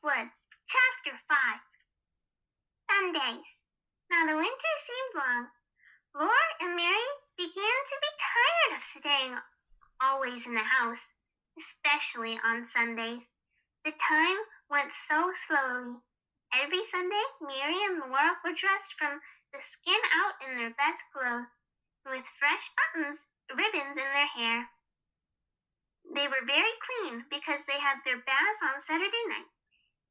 Woods, Chapter 5. Sundays. Now the winter seemed long. Laura and Mary began to be tired of staying always in the house, especially on Sundays. The time went so slowly. Every Sunday, Mary and Laura were dressed from the skin out in their best clothes, with fresh ribbons in their hair. They were very clean because they had their baths on Saturday night.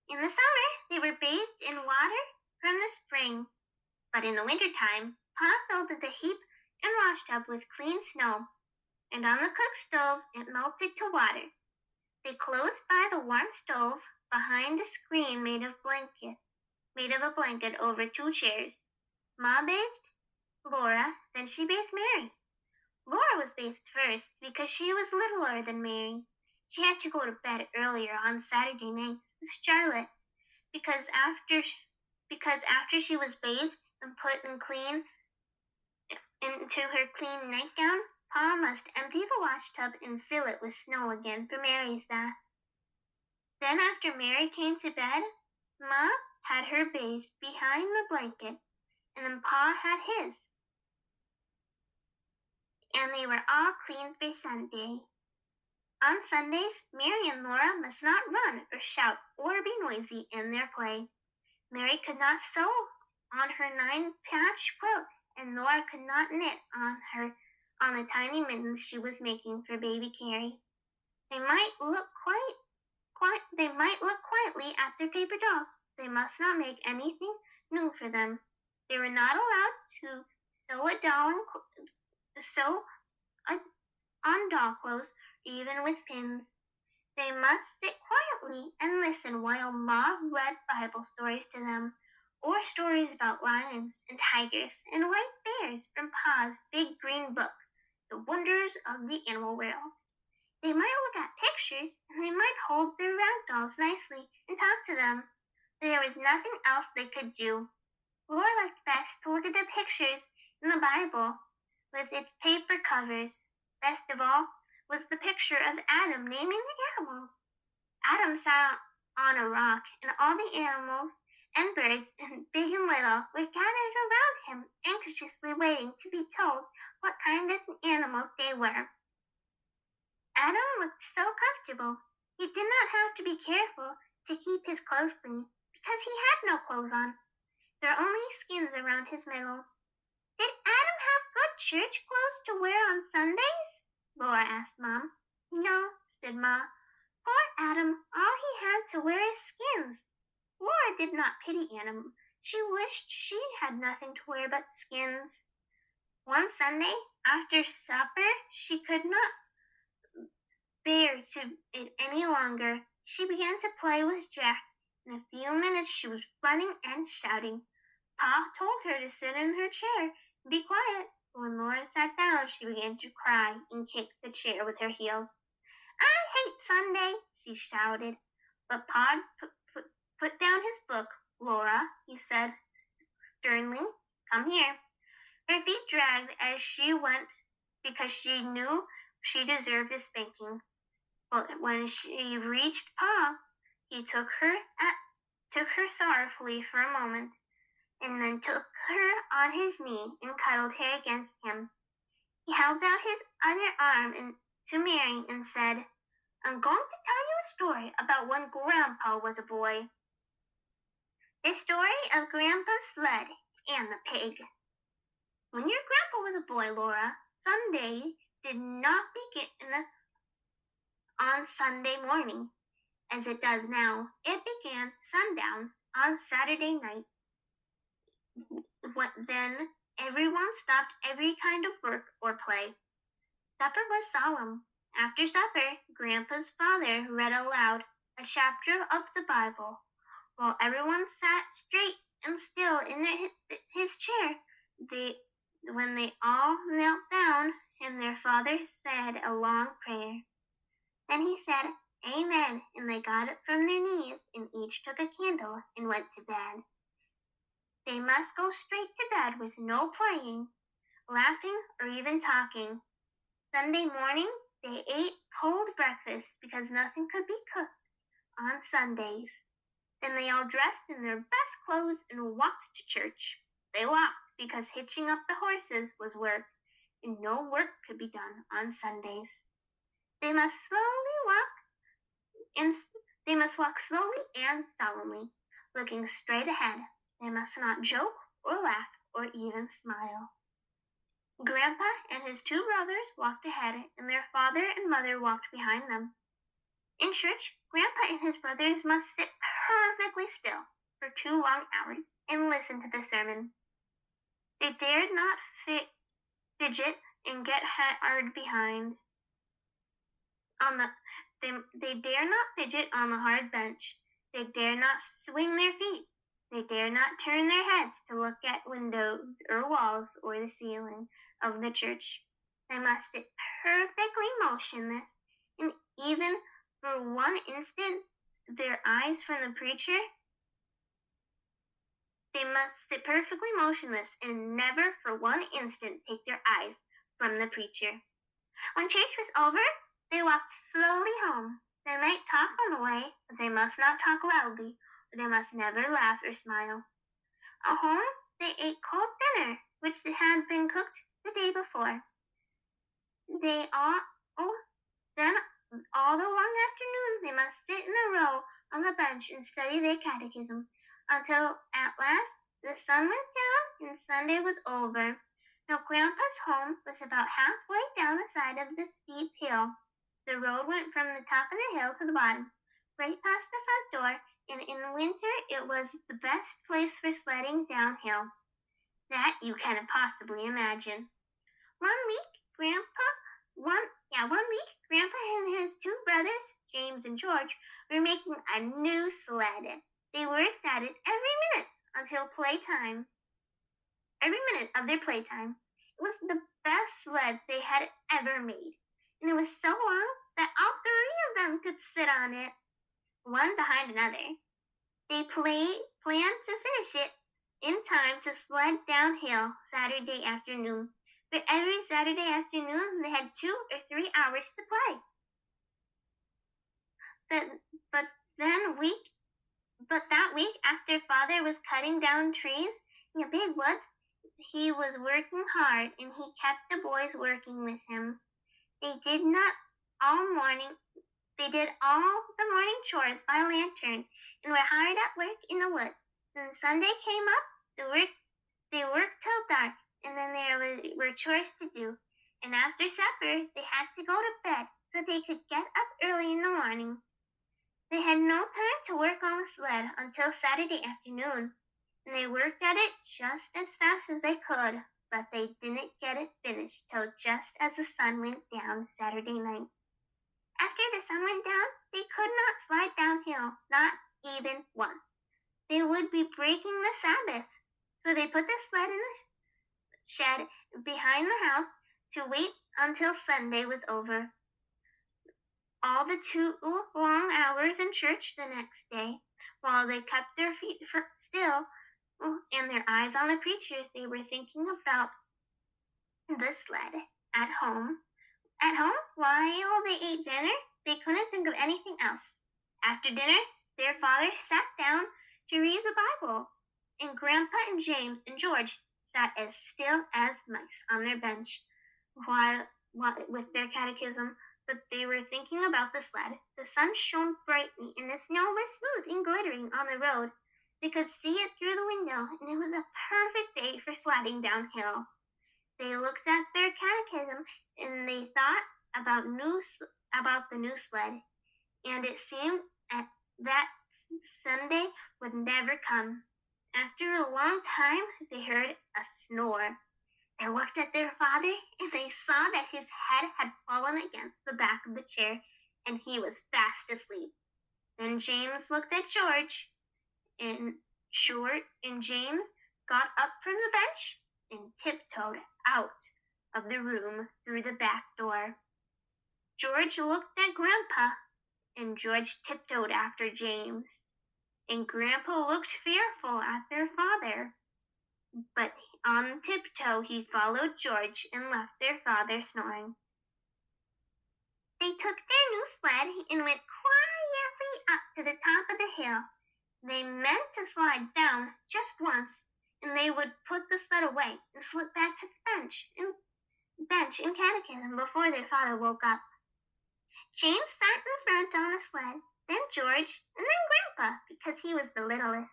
In the summer, they were bathed in water from the spring. But in the wintertime, Pa filled the heap and washtub with clean snow, and on the cook stove it melted to water. They closed by the warm stove behind a screen made of a blanket over 2 chairs. Ma bathed Laura, then she bathed Mary. Laura was bathed first because she was littler than Mary. She had to go to bed earlier on Saturday night with Charlotte, because after she was bathed and put into her clean nightgown, Pa must empty the washtub and fill it with snow again for Mary's bath. Then after Mary came to bed, Ma had her bathed behind the blanket, and then Pa had his. And they were all clean for Sunday. On Sundays, Mary and Laura must not run or shout or be noisy in their play. Mary could not sew on her 9-patch quilt, and Laura could not knit on the tiny mittens she was making for baby Carrie. They might look quietly at their paper dolls. They must not make anything new for them. They were not allowed to sew on doll clothes, even with pins. They must sit quietly and listen while Ma read Bible stories to them, or stories about lions and tigers and white bears from Pa's big green book, The Wonders of the Animal World. They might look at pictures, and they might hold their rag dolls nicely and talk to them. There was nothing else they could do. Laura liked best to look at the pictures in the Bible with its paper covers. Best of all was the picture of Adam naming the animals. Adam sat on a rock, and all the animals and birds, big and little, were gathered around him, anxiously waiting to be told what kind of animals they were. Adam looked so comfortable. He did not have to be careful to keep his clothes clean, because he had no clothes on. There were only skins around his middle. Did Adam have good church clothes to wear on Sundays? Laura asked Mom. No, said Ma. Poor Adam, all he had to wear is skins. Laura did not pity Adam. She wished she had nothing to wear but skins. One Sunday, after supper, she could not bear it any longer. She began to play with Jack. In a few minutes she was running and shouting. Pa told her to sit in her chair and be quiet. When Laura sat down, she began to cry and kick the chair with her heels. I hate Sunday, she shouted. But Pa put down his book. Laura, he said sternly, come here. Her feet dragged as she went because she knew she deserved a spanking. But when she reached Pa, he took her sorrowfully for a moment, and then took her on his knee and cuddled her against him. He held out his other arm to Mary and said, I'm going to tell you a story about when Grandpa was a boy. The story of Grandpa's sled and the pig. When your grandpa was a boy, Laura, Sunday did not begin on Sunday morning, as it does now. It began sundown on Saturday night. Then everyone stopped every kind of work or play. Supper was solemn. After supper, Grandpa's father read aloud a chapter of the Bible. While everyone sat straight and still in his chair, when they all knelt down, and their father said a long prayer. Then he said, Amen, and they got up from their knees, and each took a candle and went to bed. They must go straight to bed with no playing, laughing, or even talking. Sunday morning, they ate cold breakfast because nothing could be cooked on Sundays. Then they all dressed in their best clothes and walked to church. They walked because hitching up the horses was work, and no work could be done on Sundays. They must walk slowly and solemnly, looking straight ahead. They must not joke or laugh or even smile. Grandpa and his two brothers walked ahead, and their father and mother walked behind them. In church, Grandpa and his brothers must sit perfectly still for 2 long hours and listen to the sermon. They dared not fidget and get hard behind. They dare not fidget on the hard bench. They dare not swing their feet. They dare not turn their heads to look at windows or walls or the ceiling of the church. They must sit perfectly motionless, and even for one instant, their eyes from the preacher. They must sit perfectly motionless and never for one instant take their eyes from the preacher. When church was over, they walked slowly home. They might talk on the way, but they must not talk loudly, or they must never laugh or smile. At home, they ate cold dinner, which had been cooked the day before. Then all the long afternoon, they must sit in a row on the bench and study their catechism until at last the sun went down and Sunday was over. Now Grandpa's home was about halfway down the side of the steep hill. The road went from the top of the hill to the bottom, right past the front door, and in winter it was the best place for sledding downhill that you can possibly imagine. One week, Grandpa and his two brothers, James and George, were making a new sled. They worked at it every minute until playtime. Every minute of their playtime. It was the best sled they had ever made, and it was so long that all 3 of them could sit on it, one behind another. They planned to finish it in time to sled downhill Saturday afternoon. But every Saturday afternoon, they had 2 or 3 hours to play. But that week, after Father was cutting down trees in a big woods, he was working hard, and he kept the boys working with him. They did all the morning chores by lantern, and were hard at work in the woods. When Sunday came up, they worked till dark, and then there were chores to do. And after supper, they had to go to bed so they could get up early in the morning. They had no time to work on the sled until Saturday afternoon, and they worked at it just as fast as they could, but they didn't get it finished till just as the sun went down Saturday night. After the sun went down, they could not slide downhill, not even once. They would be breaking the Sabbath, so they put the sled in the shed behind the house to wait until Sunday was over. All the 2 long hours in church the next day, while they kept their feet still and their eyes on the preacher, they were thinking about the sled. At home, while they ate dinner, they couldn't think of anything else. After dinner, their father sat down to read the Bible, and Grandpa and James and George sat as still as mice on their bench while with their catechism, but they were thinking about the sled. The sun shone brightly, and the snow was smooth and glittering on the road. They could see it through the window, and it was a perfect day for sledding downhill. They looked at their catechism, and they thought about the new sled, and it seemed that Sunday would never come. After a long time, they heard a snore. They looked at their father, and they saw that his head had fallen against the back of the chair, and he was fast asleep. Then James looked at George, and James got up from the bench and tiptoed out of the room through the back door. George looked at Grandpa, and George tiptoed after James, and Grandpa looked fearful at their father. But on tiptoe he followed George and left their father snoring. They took their new sled and went quietly up to the top of the hill. They meant to slide down just once, and they would put the sled away and slip back to the bench in catechism before their father woke up. James sat in front on the sled, then George, and then Grandpa, because he was the littlest.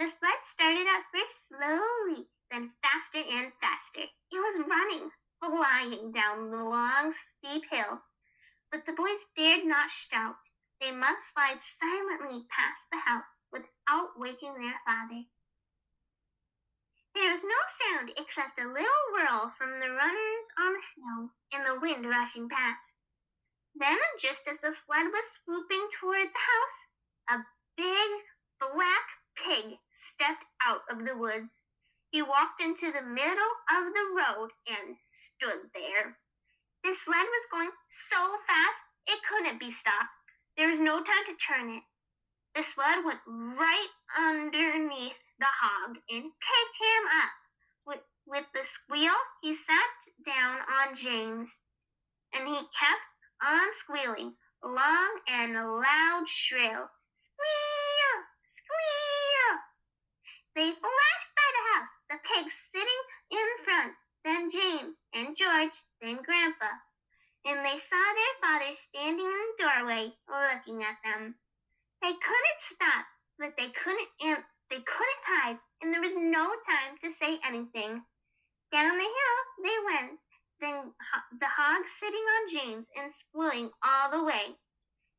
The sled started out first slowly, then faster and faster. It was running, flying down the long, steep hill. But the boys dared not shout. They must slide silently past the house without waking their father. There was no sound except a little whirl from the runners on the snow and the wind rushing past. Then, just as the sled was swooping toward the house, a big black pig stepped out of the woods. He walked into the middle of the road and stood there. The sled was going so fast it couldn't be stopped. There was no time to turn it. The sled went right underneath the hog and picked him up. With the squeal, he sat down on James, and he kept on squealing, long and loud, shrill. Squeal! Squeal! They flashed by the house, the pig sitting in front, then James and George, then Grandpa. And they saw their father standing in the doorway, looking at them. They couldn't stop, but they couldn't hide, and there was no time to say anything. Down the hill they went, then the hog sitting on James and squealing all the way.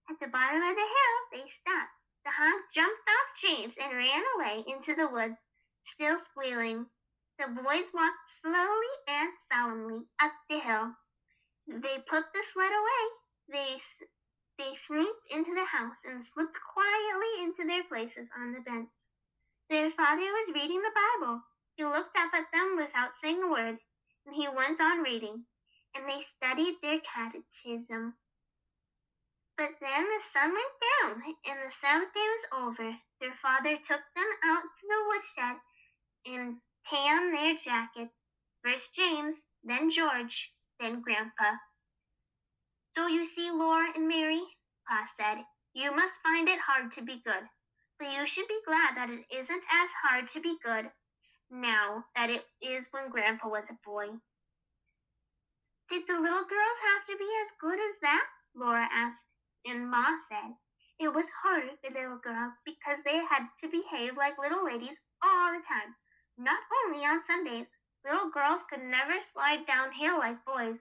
At the bottom of the hill they stopped. The hog jumped off James and ran away into the woods, still squealing. The boys walked slowly and solemnly up the hill. They put the sled away. They sneaked into the house and slipped quietly into their places on the bench. Their father was reading the Bible. He looked up at them without saying a word, and he went on reading, and they studied their catechism. But then the sun went down, and the Sabbath day was over. Their father took them out to the woodshed and tanned their jackets. First James, then George, then Grandpa. So you see, Laura and Mary, Pa said, you must find it hard to be good. But you should be glad that it isn't as hard to be good now that it is when Grandpa was a boy. Did the little girls have to be as good as that? Laura asked, and Ma said, it was harder for little girls because they had to behave like little ladies all the time, not only on Sundays. Little girls could never slide downhill like boys.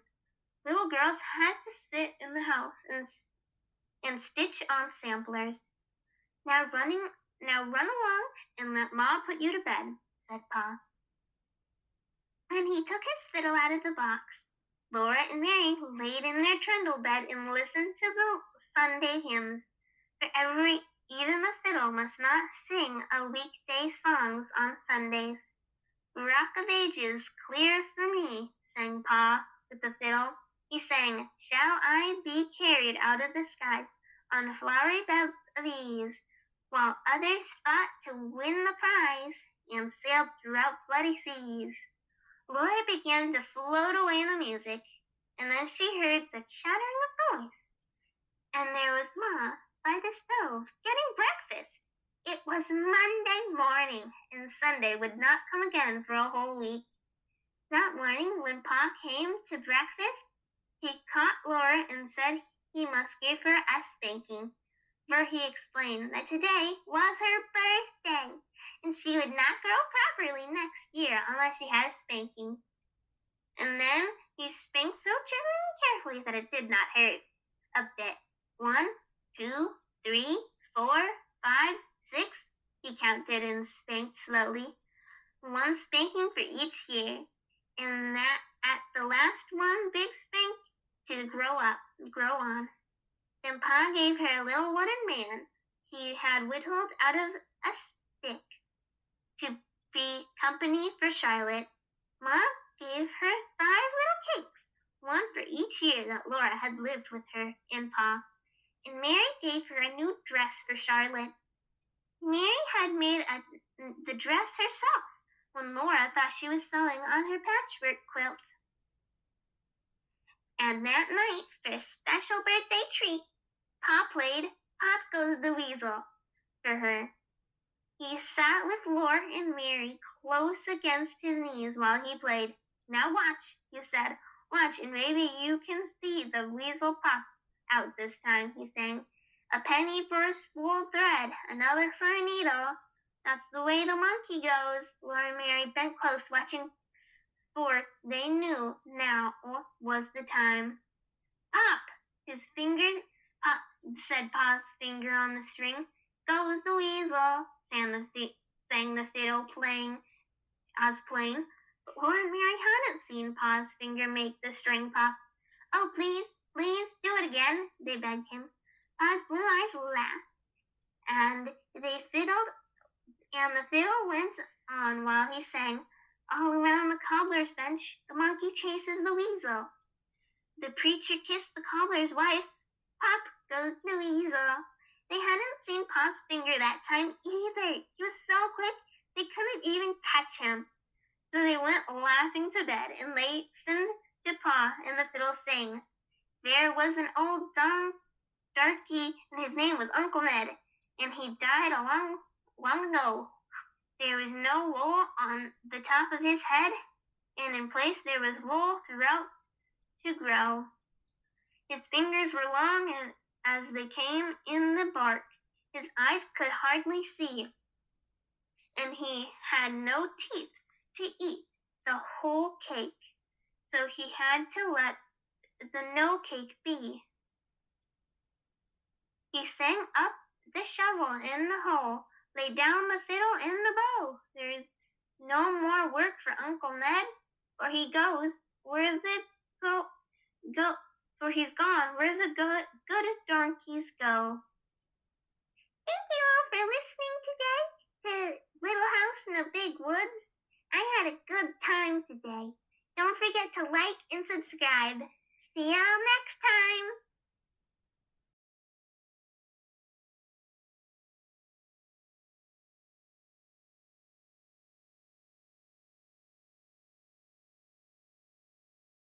Little girls had to sit in the house and stitch on samplers. Now run along and let Ma put you to bed, said Pa. And he took his fiddle out of the box. Laura and Mary laid in their trundle bed and listened to the Sunday hymns. For even the fiddle must not sing a weekday songs on Sundays. Rock of Ages, clear for me, sang Pa with the fiddle. He sang, shall I be carried out of the skies on flowery beds of ease, while others fought to win the prize and sailed throughout bloody seas. Laura began to float away in the music, and then she heard the chattering of boys. And there was Ma by the stove getting breakfast. It was Monday morning, and Sunday would not come again for a whole week. That morning, when Pa came to breakfast, he caught Laura and said he must give her a spanking, for he explained that today was her birthday, and she would not grow properly next year unless she had a spanking. And then he spanked so gently and carefully that it did not hurt a bit. 1, 2, 3, 4, 5, 6, he counted and spanked slowly. 1 spanking for each year, and that at the last one big spank to grow on. Then Pa gave her a little wooden man he had whittled out of a stick to be company for Charlotte. Ma gave her 5 little cakes, 1 for each year that Laura had lived with her and Pa. And Mary gave her a new dress for Charlotte. Mary had made the dress herself when Laura thought she was sewing on her patchwork quilt. And that night, for a special birthday treat, Pa played Pop Goes the Weasel for her. He sat with Lord and Mary close against his knees while he played. "Now watch," he said. "Watch, and maybe you can see the weasel pop out this time," he sang. "A penny for a spool of thread, another for a needle. That's the way the monkey goes." Lord and Mary bent close, watching, for they knew now was the time. "Pop!" His finger pop, said Pa's finger on the string. "Goes the weasel," sang the fiddle playing. But Lord and Mary hadn't seen Pa's finger make the string pop. "Oh, please, please do it again," they begged him. Pa's blue eyes laughed, and they fiddled, and the fiddle went on while he sang. All around the cobbler's bench, the monkey chases the weasel. The preacher kissed the cobbler's wife. Pop goes the weasel. They hadn't seen Pa's finger that time either. He was so quick they couldn't even catch him. So they went laughing to bed and listened to Pa and the fiddle sing. There was an old darky, and his name was Uncle Ned, and he died a long ago. There was no wool on the top of his head, and in place there was wool throughout to grow. His fingers were long, and as they came in the bark, his eyes could hardly see, and he had no teeth to eat the whole cake, so he had to let the no cake be. He sang up the shovel in the hole, laid down the fiddle in the bow. There's no more work for Uncle Ned, for he goes where the for he's gone where the good donkeys go. Thank you all for listening today to Little House in the Big Woods. I had a good time today. Don't forget to like and subscribe. See y'all next time.